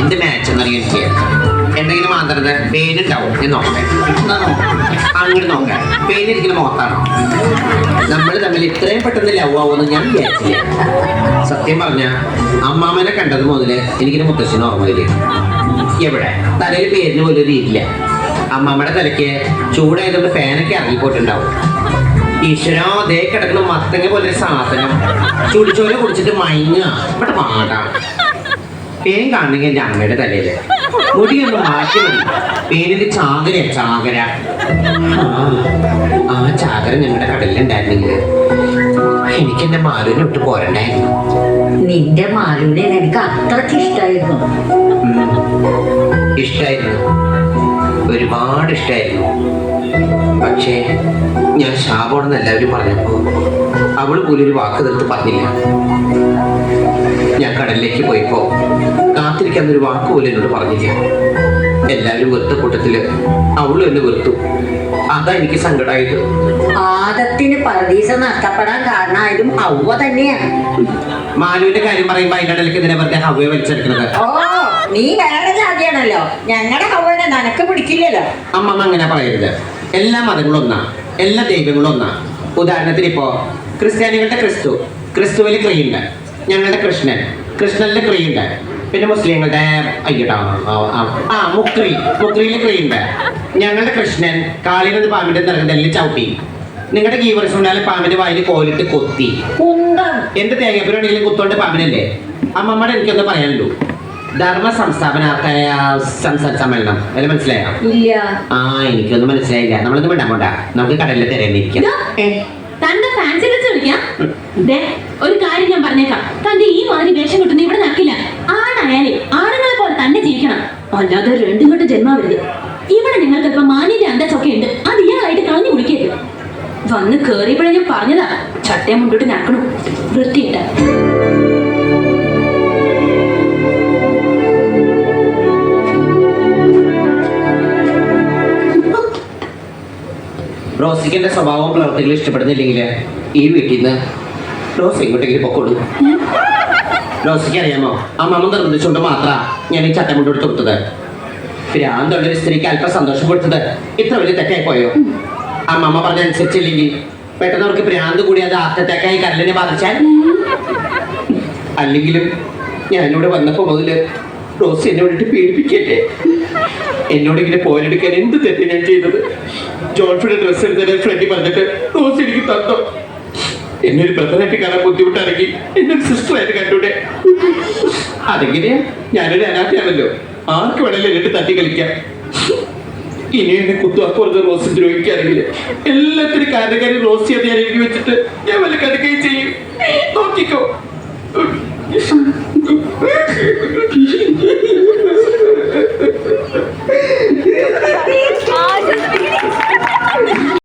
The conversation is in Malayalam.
എന്ത് മാച്ച് എന്നറിയാൻ എനിക്ക് എന്തെങ്കിലും മാന്തരുത് പേനുണ്ടാവും എന്ന് നോക്കട്ടെ. അങ്ങോട്ട് നോക്കാം, പേനിരിക്കുന്ന മുഖത്താണോ? നമ്മൾ തമ്മിൽ ഇത്രയും പെട്ടെന്ന് ലവ് ആവുമെന്ന് ഞാൻ വിചാരിച്ചില്ല. സത്യം പറഞ്ഞ അമ്മാമനെ കണ്ടത് മുതല് എനിക്കൊരു മുത്തശ്ശിന് ഓർമ്മ വരിക. എവിടെ തലയിൽ പേരിന് പോലും ഒരു ഇല്ല. അമ്മാമ്മയുടെ തലയ്ക്ക് ചൂടായതുകൊണ്ട് ഫാനൊക്കെ ഇറങ്ങിപ്പോയിട്ടുണ്ടാവും. ഈശ്വരോ ദേ കിടക്കുന്ന മത്തങ്ങ പോലെ ഒരു സാധനം ചുടിച്ചോല കുടിച്ചിട്ട് മയങ്ങുക. ഇവിടെ പാടാ പേൻ കാണണമെങ്കിൽ എൻ്റെ അമ്മയുടെ തലയില് മുടിയൊന്ന് മാറ്റി മതി. പേരിന്റെ ചാകരയാ ചാകര. ആ ചാകര ഞങ്ങളുടെ കടലിലുണ്ടായിരുന്നെങ്കിൽ എനിക്ക് എന്റെ മാലുവിനെ വിട്ട് പോരണ്ടായിരുന്നു. നിന്റെ മാലുവിനെ എനിക്ക് അത്രക്ക് ഇഷ്ടായിരുന്നു. ഇഷ്ടായിരുന്നു, ഒരുപാട് ഇഷ്ടായിരുന്നു. പക്ഷേ ഞാൻ ശാപമാണെന്ന് എല്ലാവരും പറഞ്ഞപ്പോ അവള് പോലും ഒരു വാക്ക് തീർത്ത് പറഞ്ഞില്ല. ഞാൻ കടലിലേക്ക് പോയപ്പോ കാത്തിരിക്കാന്നൊരു വാക്ക് പോലും എന്നോട് പറഞ്ഞില്ല. എല്ലാവരും വെറുത്ത കൂട്ടത്തില് അവളും എന്നെ വെറുത്തു. അതാ എനിക്ക് സങ്കടമായത്. ആദത്തിന് പരദീസ നഷ്ടപ്പെടാൻ കാരണമായതും ഹവ്വ തന്നെയാണ്. മാലുവിന്റെ കാര്യം പറയുമ്പോ അതിന്റെ ഇടയിലേക്ക് ഇതിനെ വെറുതെ ഹവ്വയെ വലിച്ചെടുക്കുന്നത്. ഓ, നീ വേറെ ജാതിയാണല്ലോ. ഞങ്ങളുടെ ഹവ്വനെ നിനക്ക് പിടിക്കില്ലല്ലോ. അമ്മമ്മ അങ്ങനെ പറയരുത്. എല്ലാ മതങ്ങളും ഒന്നാ, എല്ലാ ദൈവങ്ങളും ഒന്നാ. ഉദാഹരണത്തിന് ഇപ്പോ ക്രിസ്ത്യാനികളുടെ ക്രിസ്തു, ക്രിസ്തുവിൽ ക്രിയുണ്ട്. ഞങ്ങളുടെ കൃഷ്ണൻ, കൃഷ്ണനിലെ ക്രിയുണ്ട്. പിന്നെ മുസ്ലിങ്ങളുടെ അയ്യടാ മുക്രിയിലെ ക്രിയുണ്ട്. ഞങ്ങളുടെ കൃഷ്ണൻ കാളിനത് പാമ്പിന്റെ നിറകടലിൽ ചവിട്ടി. നിങ്ങളുടെ ഗീവർസുണ്ടാലും പാമ്പിന്റെ വായിൽ കോലിട്ട് കൊത്തി. എന്റെ തേങ്ങാപ്പുരാണെങ്കിലും കുത്തോണ്ട് പാമ്പിനല്ലേ. അമ്മമ്മയുടെ എനിക്കൊന്ന് പറയാനുള്ളൂ. ധർമ്മ സംസ്ഥാപനാർക്കായ സംസാര സമ്മേളനം അല്ലെ, മനസ്സിലായോ? ഇല്ല. ആ, എനിക്കൊന്നും മനസ്സിലായില്ല. നമ്മളൊന്നും വേണ്ട പോണ്ട, നമുക്ക് കടലിൽ തിരഞ്ഞിരിക്കാം. തന്റെ ഫാൻസി വെച്ച് വിളിക്കാം. ഒരു കാര്യം ഞാൻ പറഞ്ഞേക്കാം, തന്റെ ഈ മാതിരി വേഷം കിട്ടുന്ന ഇവിടെ നടക്കില്ല. ആണായാലേ ആണുങ്ങളെ പോലെ തന്നെ ജീവിക്കണം, അല്ലാതെ രണ്ടും കൊണ്ട് ജന്മാവരുത്. ഇവിടെ നിങ്ങൾക്ക് ഇപ്പൊ മാനിന്റെ അന്തസ്സൊക്കെ ഉണ്ട്, അത് ഇയാളായിട്ട് കളഞ്ഞു കുടിക്കരുത്. വന്ന് കേറിയപ്പോഴേ ഞാൻ പറഞ്ഞതാ, ചട്ടയെ മുണ്ടോട്ട് നടക്കണം, വൃത്തിയിട്ട. റോസിക്ക് എന്റെ സ്വഭാവവും പ്രവർത്തികളും ഇഷ്ടപ്പെടുന്നില്ലെങ്കിൽ ഈ വീട്ടിൽ നിന്ന് റോസ് എങ്ങോട്ടെങ്കിലും പൊക്കോളൂ. റോസിക്ക് അറിയാമോ, അമ്മമ്മ നിർദ്ദേശിച്ചുകൊണ്ട് മാത്രമാണ് ഞാൻ ഈ ചട്ടം കൊണ്ടെടുത്ത് കൊടുത്തത്. ഭ്രാന്തുള്ള ഒരു സ്ത്രീക്ക് അല്പം സന്തോഷം കൊടുത്തത് ഇത്ര വലിയ തെറ്റായി പോയോ? അമ്മമ്മ പറഞ്ഞ അനുസരിച്ചില്ലെങ്കിൽ പെട്ടെന്ന് അവർക്ക് ഭ്രാന്ത് കൂടി അത് ഹാർട്ട് അറ്റാക്കായി കരളിനെ ബാധിച്ചാൽ. അല്ലെങ്കിലും ഞാനിവിടെ വന്നപ്പോ മുതല് റോസ് എന്നോടിട്ട് പീഡിപ്പിക്കല്ലേ. എന്നോട് ഇങ്ങനെ പോരെടുക്കാൻ എന്ത് തെറ്റ് ഞാൻ ചെയ്തത്? ജോൺഫിയുടെ ഡ്രസ്സ് എടുത്തതിന് ഫ്രണ്ടിൽ പറഞ്ഞിട്ട് റോസ് എനിക്ക് തന്നോ? എന്നെ ഒരു ബ്രദറായിട്ട് കാണാൻ ബുദ്ധിമുട്ടാണെങ്കിൽ എന്നെ ഒരു സിസ്റ്ററായിട്ട് കണ്ടൂടെ? അതെങ്ങനെയാ? ഞാനൊരു അനാഥയാണല്ലോ, ആർക്ക് വേണേലും എന്നിട്ട് തട്ടി കളിക്കാം. ഇനി എന്നെ കുത്തുവാക്കുറത് റോസ് ദ്രോഹിക്കുകയാണെങ്കിൽ എല്ലാത്തിനും കാരണക്കാരി റോസി അത് ഞാൻ എഴുതി വെച്ചിട്ട് ഞാൻ വല്ല കടുക്കുകയും ചെയ്യും.